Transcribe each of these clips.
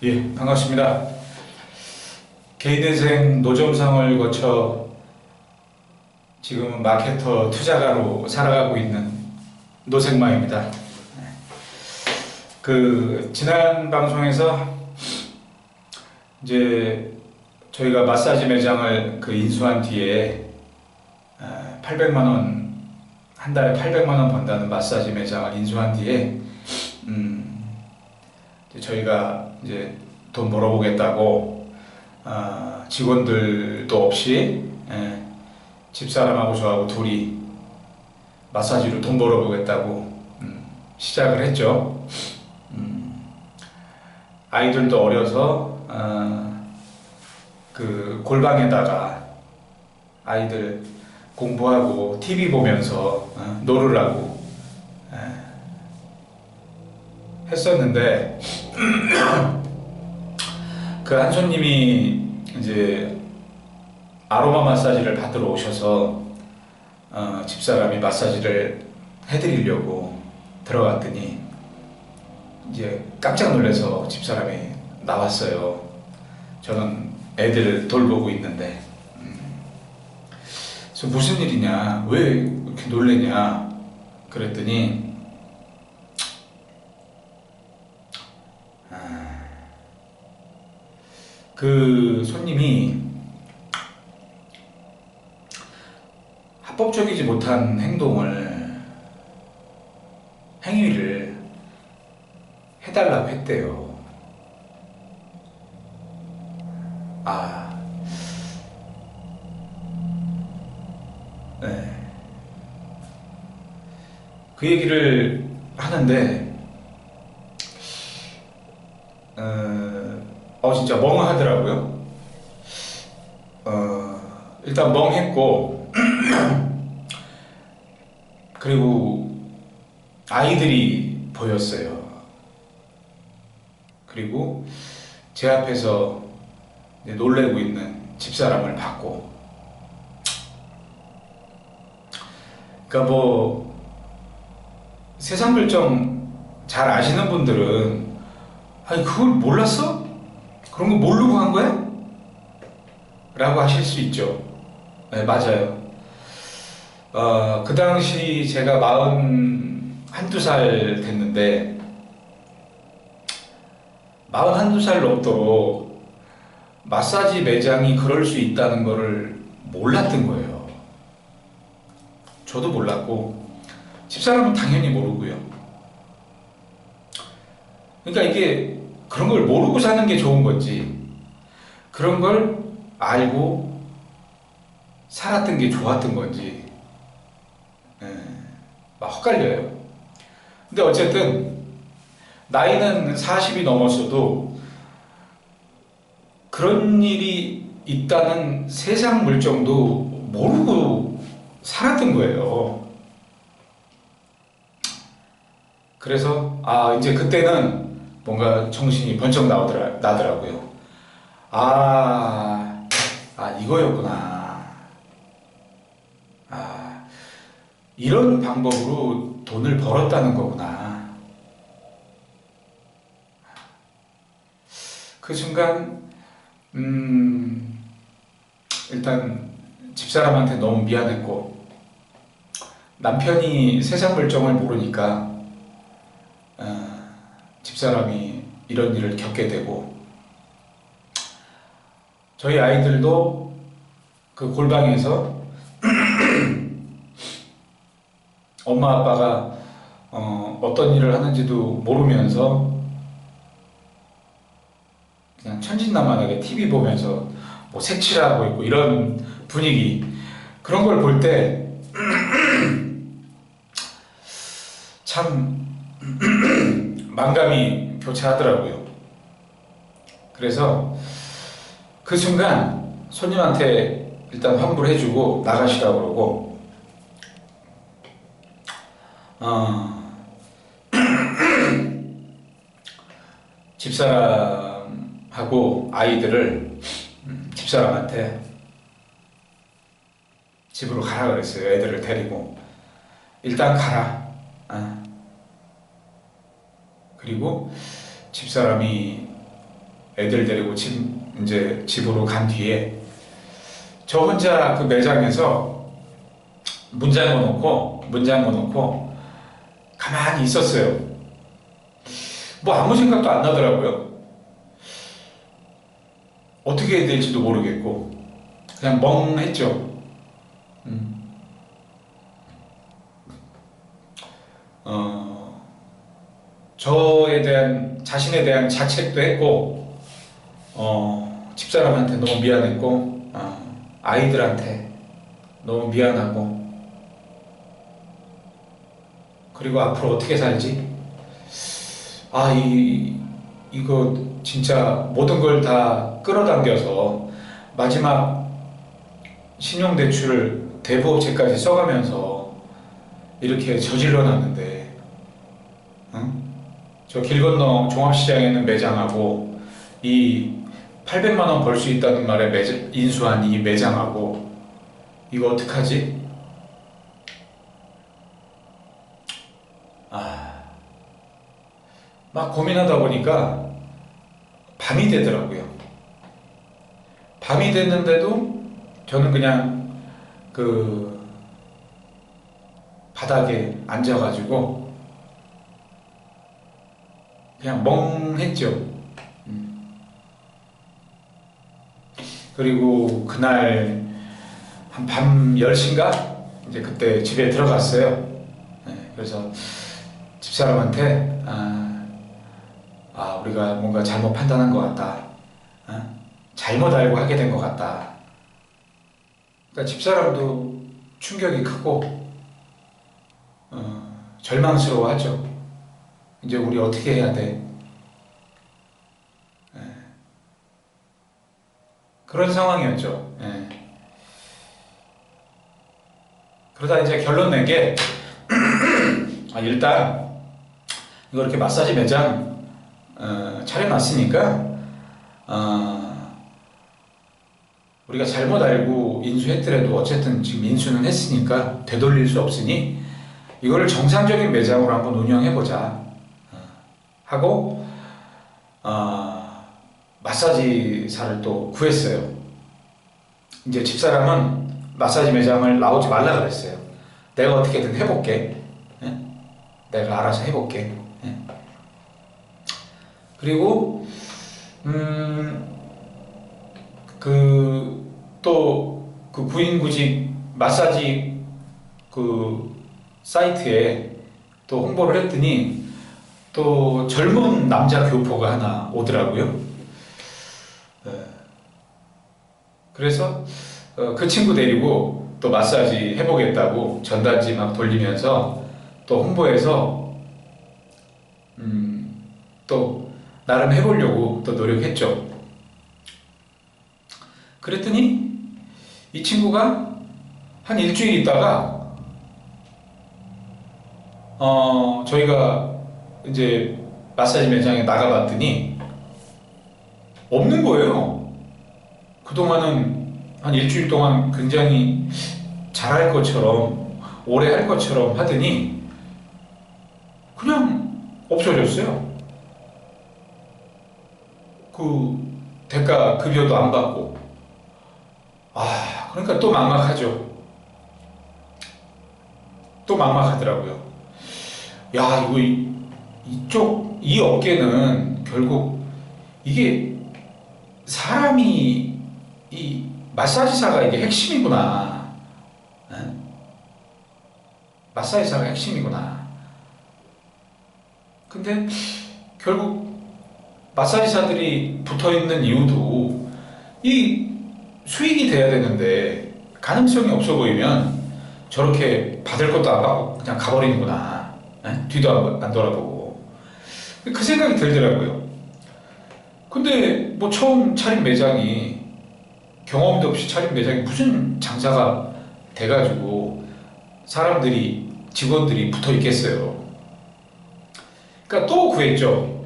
예, 반갑습니다. 개인인생 노점상을 거쳐 지금은 마케터 투자가로 살아가고 있는 노생마입니다. 지난 방송에서 이제 저희가 마사지 매장을 인수한 뒤에 800만원, 한 달에 800만원 번다는 마사지 매장을 인수한 뒤에 저희가 이제 돈 벌어보겠다고 직원들도 없이 집사람하고 저하고 둘이 마사지로 돈 벌어보겠다고 시작을 했죠. 아이들도 어려서 골방에다가 아이들 공부하고 TV 보면서 놀으라고 했었는데 그 한 손님이 이제 아로마 마사지를 받으러 오셔서 집사람이 마사지를 해드리려고 들어갔더니 이제 깜짝 놀라서 집사람이 나왔어요. 저는 애들 돌보고 있는데 그래서 무슨 일이냐, 왜 이렇게 놀래냐 그랬더니 그 손님이 합법적이지 못한 행위를 해달라고 했대요. 네. 그 얘기를 하는데 진짜 멍하더라고요. 일단 멍했고 그리고 아이들이 보였어요. 그리고 제 앞에서 놀래고 있는 집사람을 봤고, 그러니까 세상 물정 잘 아시는 분들은 아니 그걸 몰랐어? 그런 거 모르고 한 거야? 라고 하실 수 있죠. 네, 맞아요. 그 당시 제가 41~2살 됐는데 41살 넘도록 마사지 매장이 그럴 수 있다는 거를 몰랐던 거예요. 저도 몰랐고 집사람은 당연히 모르고요. 그러니까 이게 그런 걸 모르고 사는 게 좋은 건지 그런 걸 알고 살았던 게 좋았던 건지 막 헛갈려요. 근데 어쨌든 나이는 40이 넘었어도 그런 일이 있다는 세상 물정도 모르고 살았던 거예요. 그래서 이제 그때는 뭔가 정신이 번쩍 나더라고요. 이거였구나. 이런 방법으로 돈을 벌었다는 거구나. 그 순간 일단 집사람한테 너무 미안했고, 남편이 세상 물정을 모르니까 집사람이 이런 일을 겪게 되고, 저희 아이들도 그 골방에서 엄마 아빠가 어떤 일을 하는지도 모르면서 그냥 천진난만하게 TV 보면서 색칠하고 있고 이런 분위기, 그런 걸 볼 때 참 만감이 교차하더라고요. 그래서 그 순간 손님한테 일단 환불을 해주고 나가시라고 그러고, 집사람하고 아이들을 집사람한테 집으로 가라 그랬어요. 애들을 데리고 일단 가라. 그리고 집사람이 애들 데리고 이제 집으로 간 뒤에 저 혼자 그 매장에서 문 잠궈 놓고 가만히 있었어요. 뭐 아무 생각도 안 나더라고요. 어떻게 해야 될지도 모르겠고 그냥 멍했죠. 자신에 대한 자책도 했고, 집사람한테 너무 미안했고, 아이들한테 너무 미안하고, 그리고 앞으로 어떻게 살지? 이거 진짜 모든 걸 다 끌어당겨서 마지막 신용대출 대부업체까지 써가면서 이렇게 저질러 놨는데, 응? 저 길 건너 종합시장에 있는 매장하고 이 800만 원 벌 수 있다는 말에 인수한 이 매장하고 이거 어떡하지? 막 고민하다 보니까 밤이 되더라고요. 밤이 됐는데도 저는 그냥 그 바닥에 앉아가지고 그냥 멍했죠. 그리고 그날 한 밤 10시인가? 이제 그때 집에 들어갔어요. 그래서 집사람한테 우리가 뭔가 잘못 판단한 것 같다. 잘못 알고 하게 된 것 같다. 그러니까 집사람도 충격이 크고 절망스러워하죠. 이제 우리 어떻게 해야 돼? 그런 상황이었죠. 그러다 이제 결론 낸 게 일단 이거 이렇게 마사지 매장 차려놨으니까 우리가 잘못 알고 인수했더라도 어쨌든 지금 인수는 했으니까 되돌릴 수 없으니 이거를 정상적인 매장으로 한번 운영해보자 하고 마사지사를 또 구했어요. 이제 집사람은 마사지 매장을 나오지 말라 그랬어요. 내가 어떻게든 해볼게. 내가 알아서 해볼게. 그리고 그 구인구직 마사지 그 사이트에 또 홍보를 했더니 또 젊은 남자 교포가 하나 오더라고요. 그래서 그 친구 데리고 또 마사지 해보겠다고 전단지 막 돌리면서 또 홍보해서 또 나름 해보려고 또 노력했죠. 그랬더니 이 친구가 한 일주일 있다가 저희가 이제 마사지 매장에 나가봤더니 없는 거예요. 그동안은 한 일주일 동안 굉장히 잘할 것처럼 오래 할 것처럼 하더니 그냥 없어졌어요. 그 대가 급여도 안 받고. 그러니까 또 막막하죠. 또 막막하더라고요. 이 업계는 결국 이게 사람이 이 마사지사가 이게 핵심이구나. 마사지사가 핵심이구나. 근데 결국 마사지사들이 붙어있는 이유도 이 수익이 돼야 되는데 가능성이 없어 보이면 저렇게 받을 것도 안 받고 그냥 가버리는구나. 뒤도 안 돌아보고. 그 생각이 들더라고요. 근데 뭐 처음 차린 매장이 경험도 없이 차린 매장이 무슨 장사가 돼가지고 사람들이 직원들이 붙어 있겠어요. 그러니까 또 구했죠.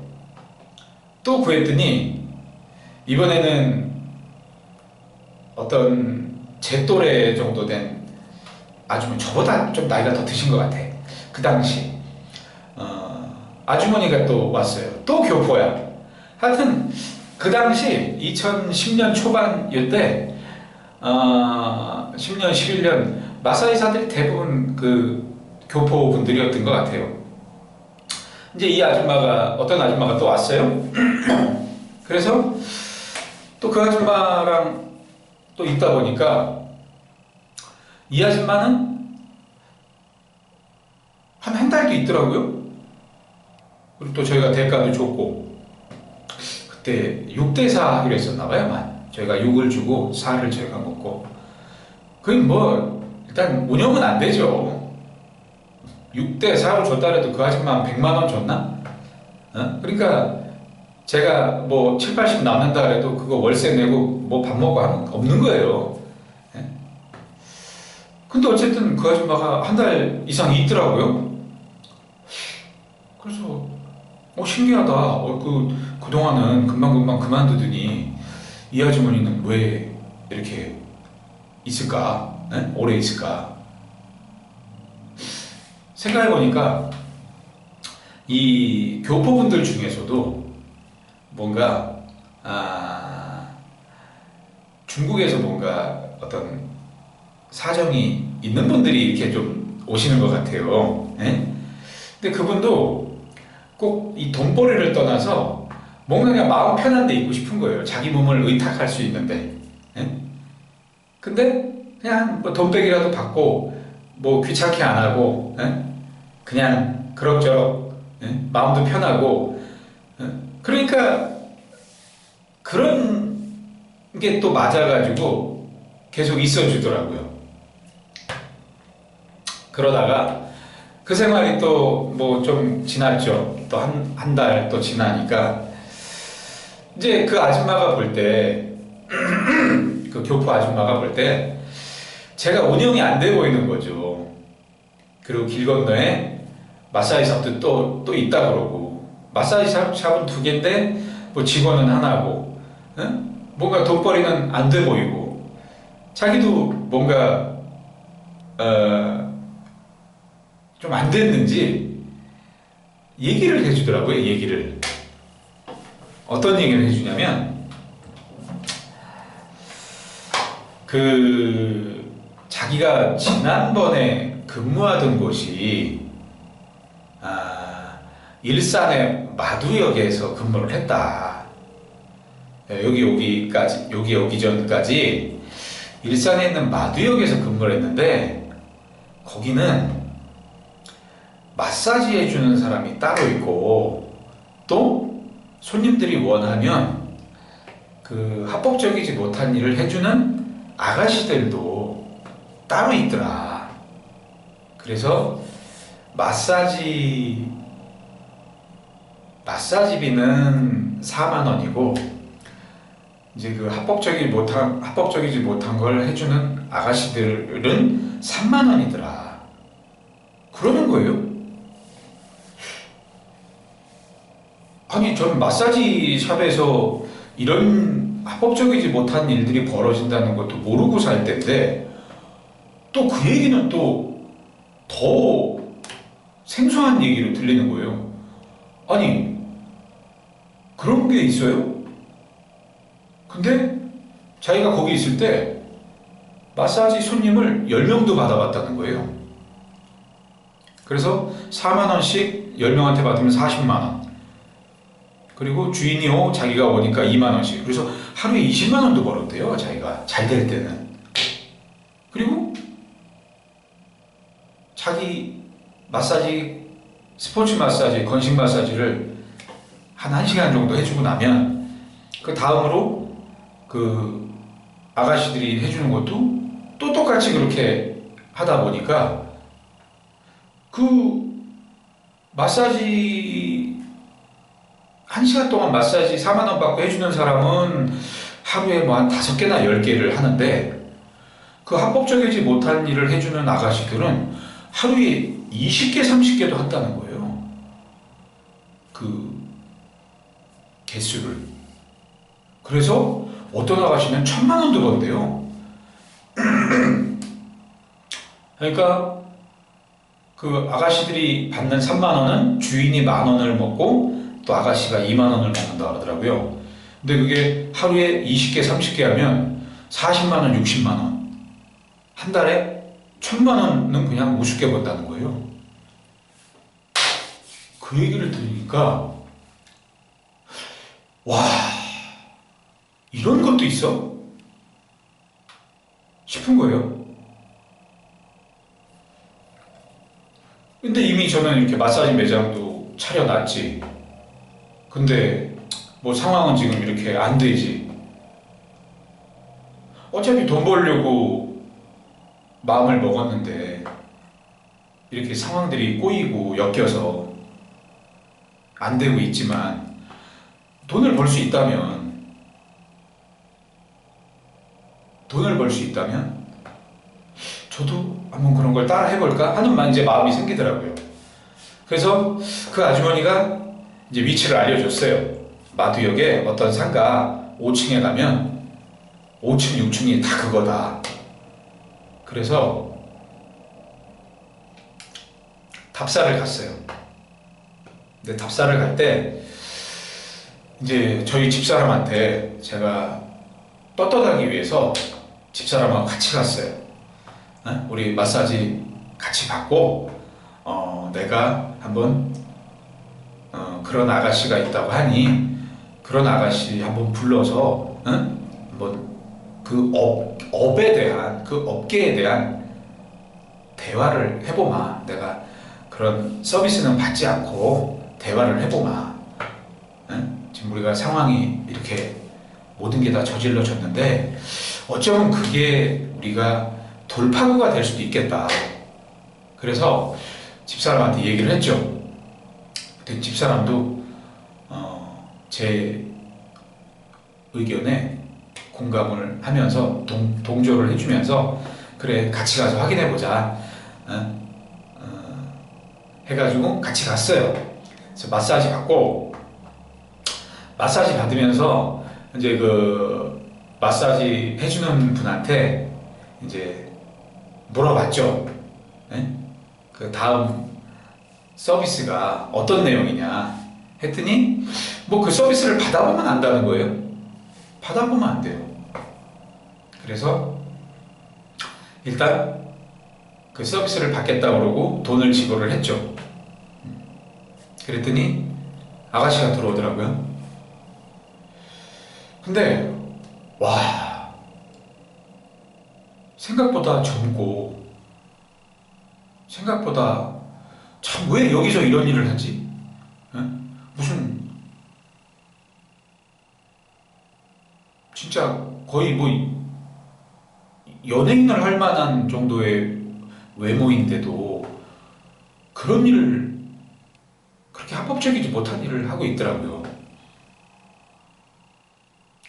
또 구했더니 이번에는 어떤 제 또래 정도 된 아주 저보다 좀 나이가 더 드신 것 같아. 그 당시 아주머니가 또 왔어요. 또 교포야. 하여튼 그 당시 2010년 초반일 때 10년, 11년 마사이사들이 대부분 그 교포분들이었던 것 같아요. 이제 이 아줌마가 어떤 아줌마가 또 왔어요. 그래서 또 그 아줌마랑 또 있다 보니까 이 아줌마는 한 달도 있더라고요. 그리고 또 저희가 대가도 줬고, 그때 6대4 하기로 했었나봐요. 저희가 6을 주고 4를 저희가 먹고. 그게 뭐 일단 운영은 안 되죠. 6대4로 줬다 해도 그 아줌마 100만원 줬나? 그러니까 제가 뭐 7, 80 남는다 해도 그거 월세 내고 뭐 밥 먹고 하는 거 없는 거예요. 근데 어쨌든 그 아줌마가 한 달 이상 있더라고요. 그래서 신기하다. 그동안은 금방금방 그만두더니 이 아주머니는 왜 이렇게 있을까? 오래 있을까? 생각해보니까 이 교포분들 중에서도 뭔가 중국에서 뭔가 어떤 사정이 있는 분들이 이렇게 좀 오시는 것 같아요. 근데 그분도 꼭 이 돈벌이를 떠나서 뭔가 그냥 마음 편한 데 있고 싶은 거예요. 자기 몸을 의탁할 수 있는데. 근데 그냥 뭐 돈백이라도 받고 뭐 귀찮게 안 하고 그냥 그럭저럭 마음도 편하고 그러니까 그런 게 또 맞아가지고 계속 있어주더라고요. 그러다가 그 생활이 또 뭐 좀 지났죠. 또 한 달 또 지나니까 이제 그 아줌마가 볼 때, 그 교포 아줌마가 볼 때 제가 운영이 안 돼 보이는 거죠. 그리고 길 건너에 마사지 샵도 또 있다 그러고, 마사지 샵은 2개인데 뭐 직원은 하나고, 뭔가 돈벌이는 안 돼 보이고, 자기도 뭔가 좀 안 됐는지 얘기를 해주더라고요. 얘기를 어떤 얘기를 해주냐면, 자기가 지난번에 근무하던 곳이 일산의 마두역에서 근무를 했다. 여기 오기 전까지 일산에 있는 마두역에서 근무를 했는데, 거기는 마사지 해주는 사람이 따로 있고, 또 손님들이 원하면 그 합법적이지 못한 일을 해주는 아가씨들도 따로 있더라. 그래서 마사지비는 4만 원이고, 이제 그 합법적이지 못한 걸 해주는 아가씨들은 3만 원이더라. 그러는 거예요. 아니, 저는 마사지 샵에서 이런 합법적이지 못한 일들이 벌어진다는 것도 모르고 살 때인데, 또 그 얘기는 또 더 생소한 얘기로 들리는 거예요. 아니, 그런 게 있어요? 근데 자기가 거기 있을 때 마사지 손님을 10명도 받아봤다는 거예요. 그래서 4만 원씩 10명한테 받으면 40만 원. 그리고 주인이 자기가 오니까 2만 원씩. 그래서 하루에 20만 원도 벌었대요. 자기가 잘 될 때는. 그리고 자기 마사지, 스포츠 마사지, 건식 마사지를 한 1시간 정도 해주고 나면 그 다음으로 그 아가씨들이 해주는 것도 또 똑같이 그렇게 하다 보니까 그 마사지 1시간 동안 마사지 4만 원 받고 해주는 사람은 하루에 뭐 한 5개나 10개를 하는데, 그 합법적이지 못한 일을 해주는 아가씨들은 하루에 20개, 30개도 한다는 거예요. 그 개수를. 그래서 어떤 아가씨는 1,000만 원도 번대요. 그러니까 그 아가씨들이 받는 3만 원은 주인이 10,000원을 먹고 또 아가씨가 2만 원을 먹는다 그러더라고요. 근데 그게 하루에 20개, 30개 하면 40만 원, 60만 원. 한 달에 1,000만 원은 그냥 우습게 번다는 거예요. 그 얘기를 들으니까 와, 이런 것도 있어? 싶은 거예요. 근데 이미 저는 이렇게 마사지 매장도 차려놨지. 근데 뭐 상황은 지금 이렇게 안 되지. 어차피 돈 벌려고 마음을 먹었는데 이렇게 상황들이 꼬이고 엮여서 안 되고 있지만, 돈을 벌 수 있다면 저도 한번 그런 걸 따라 해볼까 하는 이제 마음이 생기더라고요. 그래서 그 아주머니가 이제 위치를 알려줬어요. 마두역에 어떤 상가 5층에 가면 5층, 6층이 다 그거다. 그래서 답사를 갔어요. 근데 답사를 갈 때 이제 저희 집사람한테 제가 떳떳하기 위해서 집사람하고 같이 갔어요. 우리 마사지 같이 받고 내가 한번 그런 아가씨가 있다고 하니 그런 아가씨 한번 불러서 한번 그 업에 대한, 그 업계에 대한 대화를 해보마. 내가 그런 서비스는 받지 않고 대화를 해보마. 지금 우리가 상황이 이렇게 모든 게 다 저질러졌는데 어쩌면 그게 우리가 돌파구가 될 수도 있겠다. 그래서 집사람한테 얘기를 했죠. 근데 집사람도 제 의견에 공감을 하면서 동조를 해주면서 그래, 같이 가서 확인해보자 해가지고 같이 갔어요. 그래서 마사지 받고, 마사지 받으면서 이제 그 마사지 해주는 분한테 이제 물어봤죠. 그 다음 서비스가 어떤 내용이냐 했더니 뭐 그 서비스를 받아보면 안다는 거예요. 받아보면 안 돼요. 그래서 일단 그 서비스를 받겠다고 그러고 돈을 지불을 했죠. 그랬더니 아가씨가 들어오더라고요. 근데 와, 생각보다 젊고, 생각보다 참 왜 여기서 이런 일을 하지? 무슨 진짜 거의 뭐 연예인을 할 만한 정도의 외모인데도 그런 일을, 그렇게 합법적이지 못한 일을 하고 있더라고요.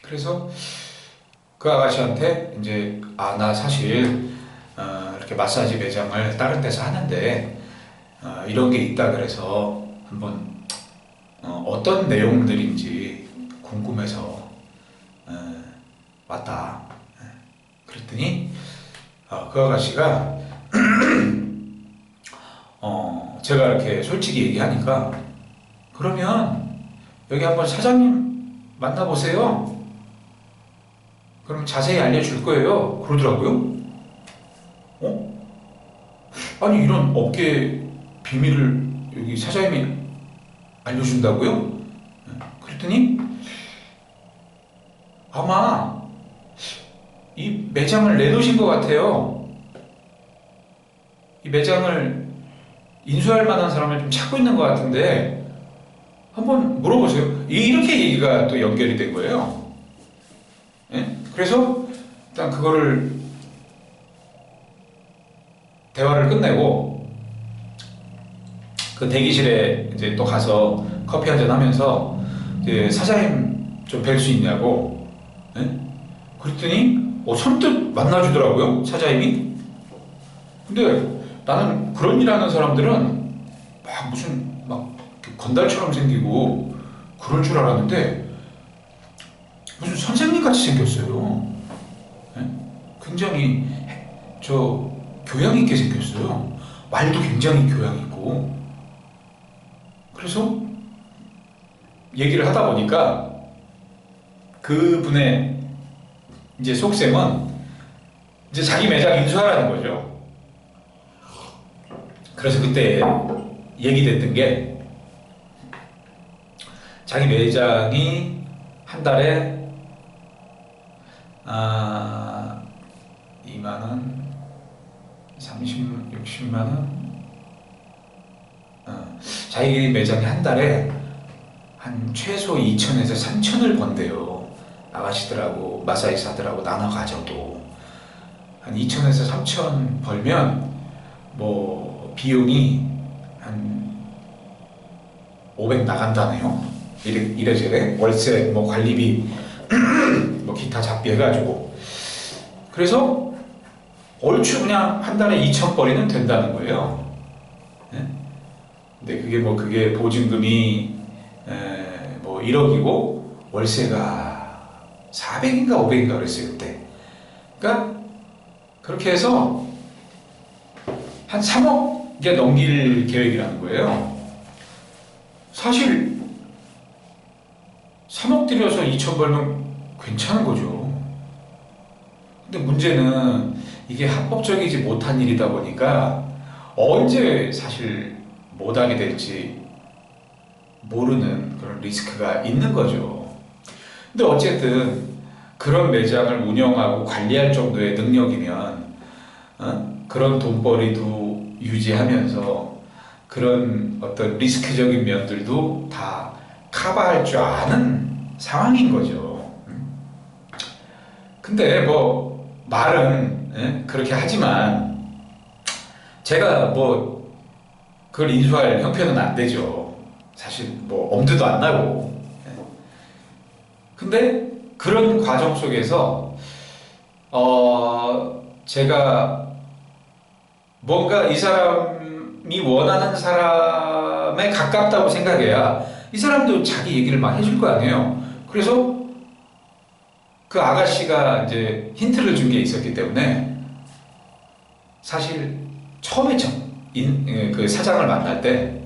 그래서 그 아가씨한테 이제 나 사실 이렇게 마사지 매장을 다른 데서 하는데 이런 게 있다 그래서 한번 어떤 내용들인지 궁금해서 왔다. 그랬더니 그 아가씨가 제가 이렇게 솔직히 얘기하니까 그러면 여기 한번 사장님 만나보세요. 그럼 자세히 알려줄 거예요. 그러더라고요. 아니, 이런 업계 비밀을 여기 사장님이 알려준다고요? 그랬더니 아마 이 매장을 내놓으신 것 같아요. 이 매장을 인수할 만한 사람을 좀 찾고 있는 것 같은데 한번 물어보세요. 이렇게 얘기가 또 연결이 된 거예요. 그래서 일단 그거를 대화를 끝내고 그 대기실에 이제 또 가서 커피 한잔 하면서 이제 사장님 좀 뵐 수 있냐고. 그랬더니 선뜻 만나주더라고요, 사장님이. 근데 나는 그런 일 하는 사람들은 막 무슨 막 건달처럼 생기고 그럴 줄 알았는데 무슨 선생님 같이 생겼어요. 굉장히 교양 있게 생겼어요. 말도 굉장히 교양 있고. 그래서 얘기를 하다 보니까 그분의 이제 속셈은 이제 자기 매장 인수하라는 거죠. 그래서 그때 얘기됐던 게 자기 매장이 한 달에 2만원, 60만원, 자기 매장이 한 달에 한 최소 2천에서 3천을 번대요. 아가씨들하고 마사지사들하고 나눠 가져도 한 2천에서 3천 벌면 뭐 비용이 한 500 나간다네요. 이래저래 월세 뭐 관리비 뭐 기타 잡비 해가지고. 그래서 얼추 그냥 한 달에 2천 벌이는 된다는 거예요. 네? 근데 그게 보증금이 뭐 1억이고 월세가 400인가 500인가 그랬어요 그때. 그러니까 그렇게 해서 한 3억에 넘길 계획이라는 거예요. 사실 3억 들여서 2천 벌면 괜찮은 거죠. 근데 문제는 이게 합법적이지 못한 일이다 보니까 언제 사실 못하게 될지 모르는 그런 리스크가 있는 거죠. 근데 어쨌든 그런 매장을 운영하고 관리할 정도의 능력이면 그런 돈벌이도 유지하면서 그런 어떤 리스크적인 면들도 다 커버할 줄 아는 상황인 거죠. 근데 뭐 말은 그렇게 하지만 제가 뭐 그걸 인수할 형편은 안 되죠. 사실 뭐 엄두도 안 나고. 근데 그런 과정 속에서 제가 뭔가 이 사람이 원하는 사람에 가깝다고 생각해야 이 사람도 자기 얘기를 막 해줄 거 아니에요. 그래서 그 아가씨가 이제 힌트를 준 게 있었기 때문에 사실 처음에 그 사장을 만날 때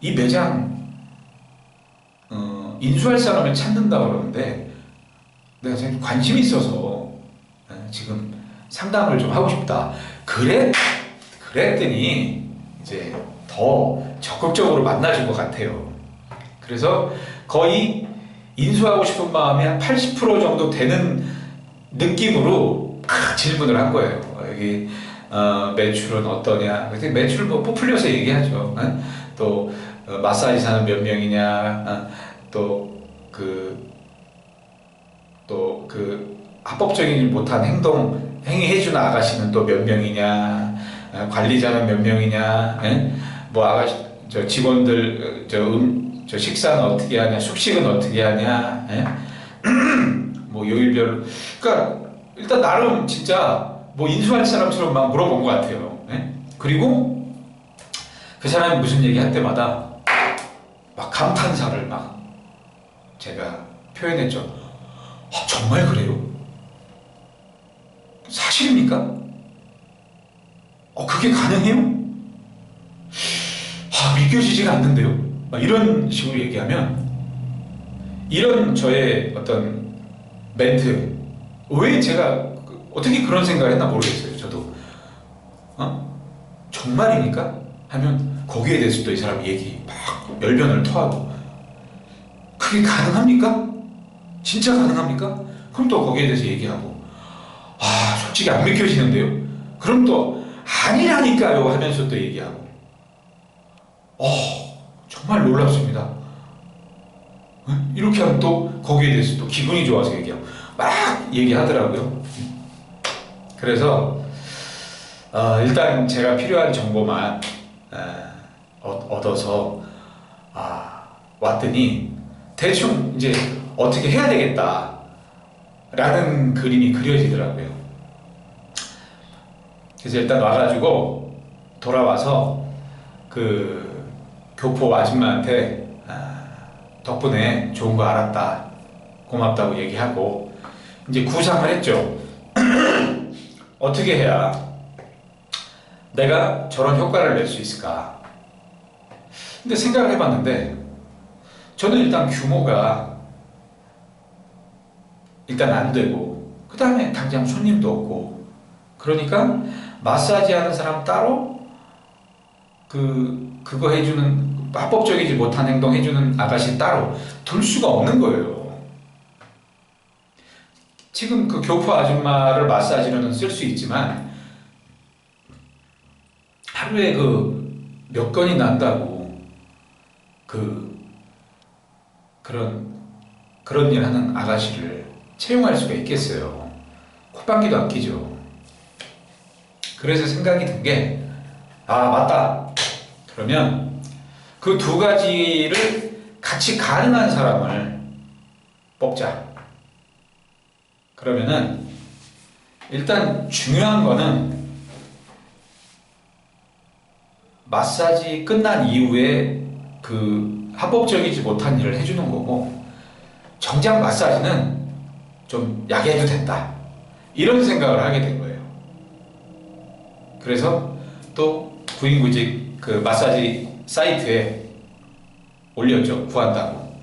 이 매장 인수할 사람을 찾는다 그러는데 내가 지금 관심이 있어서 지금 상담을 좀 하고 싶다. 그랬더니 이제 더 적극적으로 만나줄 것 같아요. 그래서 거의 인수하고 싶은 마음이 한 80% 정도 되는 느낌으로 질문을 한 거예요. 여기 매출은 어떠냐? 그래서 매출 뭐 부풀려서 얘기하죠. 또 마사지사는 몇 명이냐? 또 합법적이지 못한 행위 해주는 아가씨는 또 몇 명이냐? 관리자는 몇 명이냐? 뭐 아가씨 저 직원들 저 식사는 어떻게 하냐? 숙식은 어떻게 하냐? 뭐 요일별로. 그러니까 일단 나름 진짜 뭐 인수할 사람처럼 막 물어본 것 같아요. 그리고 그 사람이 무슨 얘기 할 때마다 막 감탄사를 막 제가 표현했죠. 정말 그래요? 사실입니까? 그게 가능해요? 믿겨지지가 않는데요? 막 이런 식으로 얘기하면 이런 저의 어떤 멘트, 왜 제가 어떻게 그런 생각을 했나 모르겠어요. 저도 정말입니까? 하면 거기에 대해서 또 이 사람이 얘기 막 열변을 토하고 그게 가능합니까? 진짜 가능합니까? 그럼 또 거기에 대해서 얘기하고 솔직히 안 믿겨지는데요? 그럼 또 아니라니까요 하면서 또 얘기하고 정말 놀랍습니다. 이렇게 하면 또 거기에 대해서 또 기분이 좋아서 얘기하고 막 얘기하더라고요. 그래서 일단 제가 필요한 정보만 얻어서 왔더니 대충 이제 어떻게 해야 되겠다 라는 그림이 그려지더라고요. 그래서 일단 와가지고 돌아와서 그 교포 아줌마한테 덕분에 좋은 거 알았다, 고맙다고 얘기하고 이제 구상을 했죠. 어떻게 해야 내가 저런 효과를 낼 수 있을까? 근데 생각을 해봤는데 저는 일단 규모가 일단 안 되고 그 다음에 당장 손님도 없고 그러니까 마사지 하는 사람 따로 그거 해주는 합법적이지 못한 행동 해주는 아가씨 따로 둘 수가 없는 거예요. 지금 그 교포 아줌마를 마사지로는 쓸 수 있지만 하루에 그 몇 건이 난다고 그런 일 하는 아가씨를 채용할 수가 있겠어요. 콧방귀도 안 끼죠. 그래서 생각이 든 게, 아, 맞다. 그러면 그 두 가지를 같이 가능한 사람을 뽑자. 그러면은 일단 중요한 거는 마사지 끝난 이후에 그 합법적이지 못한 일을 해주는 거고 정작 마사지는 좀 야기해도 된다. 이런 생각을 하게 된 거예요. 그래서 또 구인구직 그 마사지 사이트에 올렸죠. 구한다고.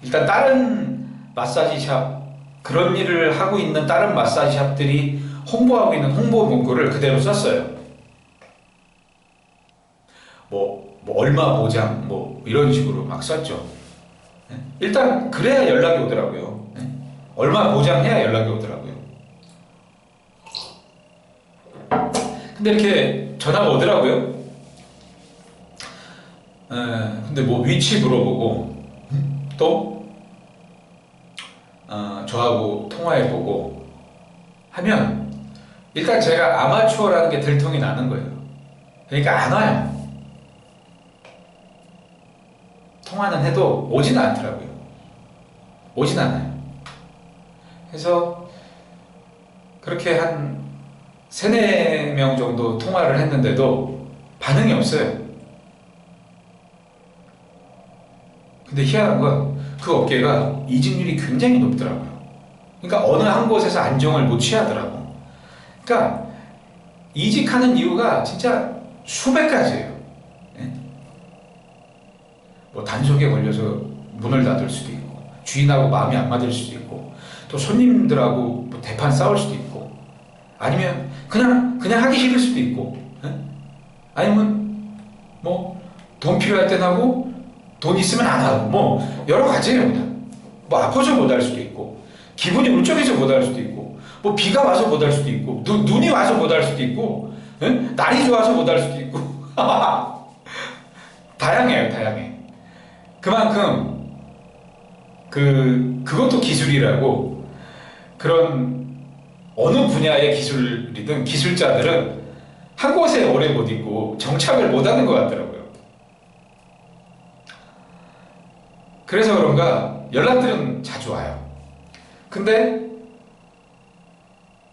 일단 다른 마사지샵, 그런 일을 하고 있는 다른 마사지샵들이 홍보하고 있는 홍보 문구를 그대로 썼어요. 뭐 얼마 보장 뭐 이런 식으로 막 썼죠. 일단 그래야 연락이 오더라고요. 얼마 보장해야 연락이 오더라고요. 근데 이렇게 전화가 오더라고요. 근데 뭐 위치 물어보고 또 저하고 통화해보고 하면 일단 제가 아마추어라는 게 들통이 나는 거예요. 그러니까 안 와요. 통화는 해도 오진 않더라고요. 오진 않아요. 그래서 그렇게 한 3, 4명 정도 통화를 했는데도 반응이 없어요. 근데 희한한 건 그 업계가 이직률이 굉장히 높더라고요. 그러니까 어느 한 곳에서 안정을 못 취하더라고. 그러니까 이직하는 이유가 진짜 수백 가지예요. 뭐 단속에 걸려서 문을 닫을 수도 있고 주인하고 마음이 안 맞을 수도 있고 또 손님들하고 뭐 대판 싸울 수도 있고 아니면 그냥 하기 싫을 수도 있고 아니면 뭐 돈 필요할 땐 하고 돈 있으면 안 하고 뭐 여러 가지예요. 그냥 뭐 아파서 못 할 수도 있고 기분이 울적해서 못 할 수도 있고 뭐 비가 와서 못 할 수도 있고 눈이 와서 못 할 수도 있고 날이 좋아서 못 할 수도 있고 다양해요. 다양해. 그만큼 그것도 기술이라고 그런 어느 분야의 기술이든 기술자들은 한 곳에 오래 못 있고 정착을 못 하는 것 같더라고요. 그래서 그런가 연락들은 자주 와요. 근데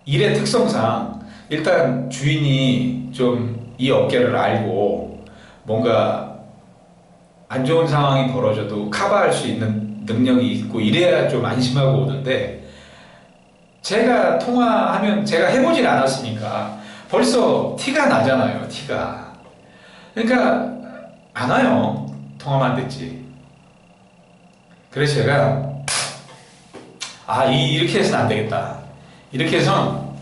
일의 특성상 일단 주인이 좀 이 업계를 알고 뭔가 안 좋은 상황이 벌어져도 커버할 수 있는 능력이 있고 이래야 좀 안심하고 오는데 제가 통화하면 제가 해보진 않았으니까 벌써 티가 나잖아요. 티가. 그러니까 안 와요. 통화만 됐지. 그래서 제가 이렇게 해서는 안 되겠다. 이렇게 해서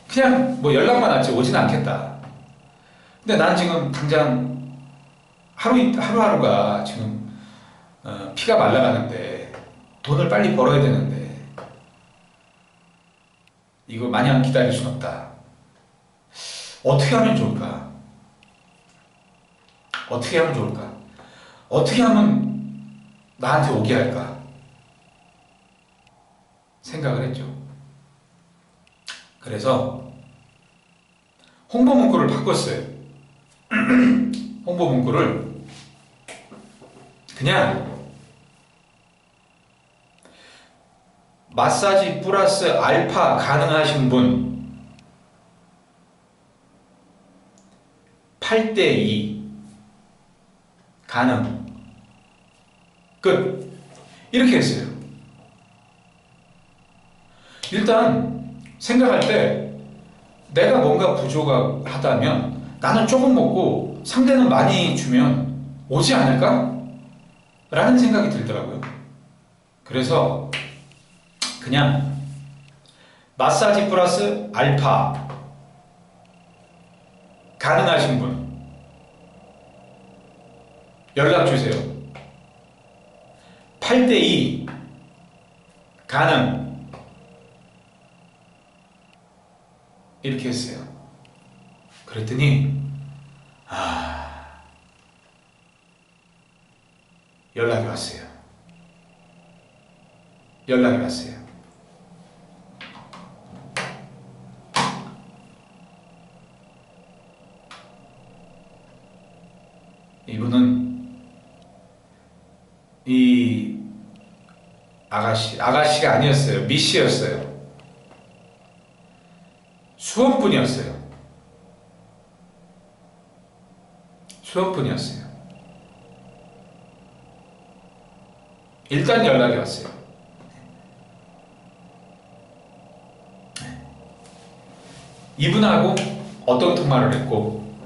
그냥 뭐 연락만 왔지 오진 않겠다. 근데 난 지금 당장 하루하루가 지금 피가 말라가는데 돈을 빨리 벌어야 되는데 이거 마냥 기다릴 순 없다. 어떻게 하면 좋을까? 어떻게 하면 좋을까? 어떻게 하면 나한테 오게 할까? 생각을 했죠. 그래서 홍보 문구를 바꿨어요. 홍보 문구를 그냥 마사지 플러스 알파 가능하신 분 8:2 가능 끝 이렇게 했어요. 일단 생각할 때 내가 뭔가 부족하다면 나는 조금 먹고 상대는 많이 주면 오지 않을까? 라는 생각이 들더라고요. 그래서 그냥 마사지 플러스 알파 가능하신 분 연락주세요. 8대2 가능. 이렇게 했어요. 그랬더니 연락이 왔어요. 연락이 왔어요. 이분은 이 아가씨가 아니었어요. 미씨였어요. 수험분이었어요. 수험분이었어요. 일단 연락이 왔어요. 이분하고 어떤 통화를 했고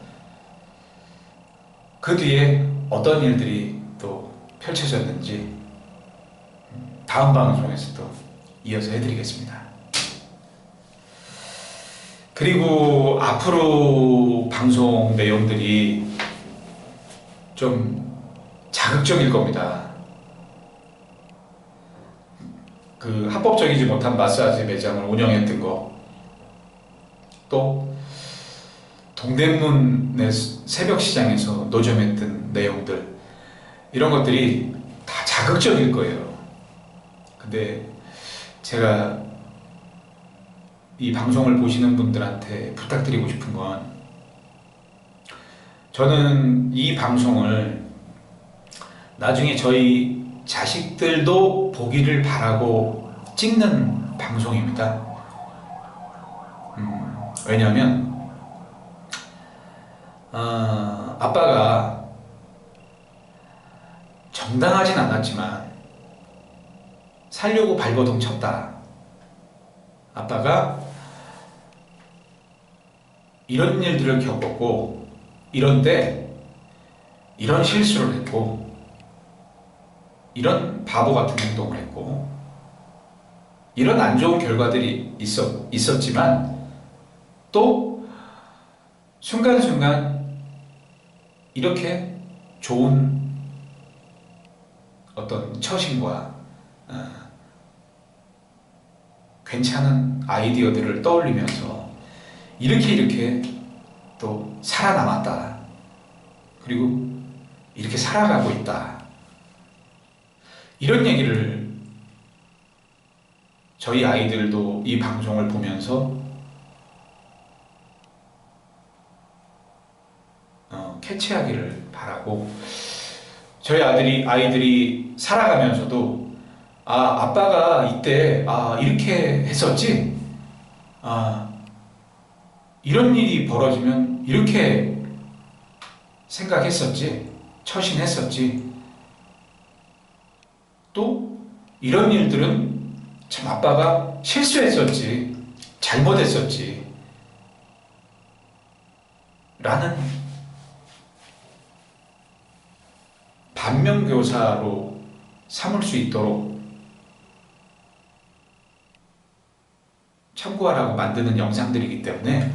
그 뒤에 어떤 일들이 또 펼쳐졌는지 다음 방송에서 또 이어서 해드리겠습니다. 그리고 앞으로 방송 내용들이 좀 자극적일 겁니다. 그 합법적이지 못한 마사지 매장을 운영했던 거, 또 동대문의 새벽시장에서 노점했던 내용들, 이런 것들이 다 자극적일 거예요. 근데 제가 이 방송을 보시는 분들한테 부탁드리고 싶은 건, 저는 이 방송을 나중에 저희 자식들도 보기를 바라고 찍는 방송입니다. 왜냐하면 아빠가 정당하진 않았지만 살려고 발버둥 쳤다. 아빠가 이런 일들을 겪었고, 이런 때 이런 실수를 했고, 이런 바보 같은 행동을 했고, 이런 안 좋은 결과들이 있었지만 또 순간순간 이렇게 좋은 어떤 처신과 괜찮은 아이디어들을 떠올리면서 이렇게 또 살아남았다. 그리고 이렇게 살아가고 있다. 이런 얘기를 저희 아이들도 이 방송을 보면서 캐치하기를 바라고, 저희 아이들이 살아가면서도 아빠가 이때 이렇게 했었지, 이런 일이 벌어지면 이렇게 생각했었지, 처신했었지, 또 이런 일들은 참 아빠가 실수했었지, 잘못했었지 라는 반면교사로 삼을 수 있도록 참고하라고 만드는 영상들이기 때문에,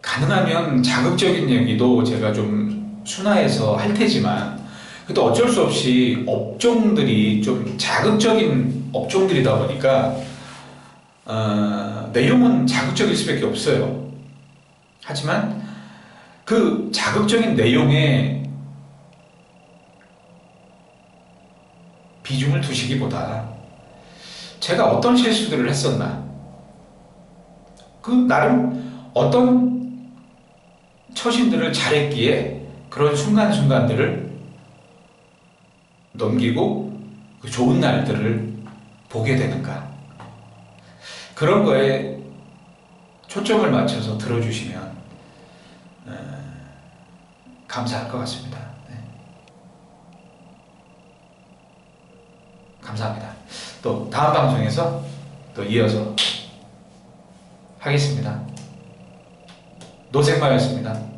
가능하면 자극적인 얘기도 제가 좀 순화해서 할 테지만, 그래도 어쩔 수 없이 업종들이 좀 자극적인 업종들이다 보니까 내용은 자극적일 수밖에 없어요. 하지만 그 자극적인 내용에 비중을 두시기보다 제가 어떤 실수들을 했었나, 나름 어떤 처신들을 잘했기에 그런 순간순간들을 넘기고 그 좋은 날들을 보게 되는가, 그런 거에 초점을 맞춰서 들어주시면 감사할 것 같습니다. 네. 감사합니다. 또 다음 방송에서 또 이어서 하겠습니다. 노생마였습니다.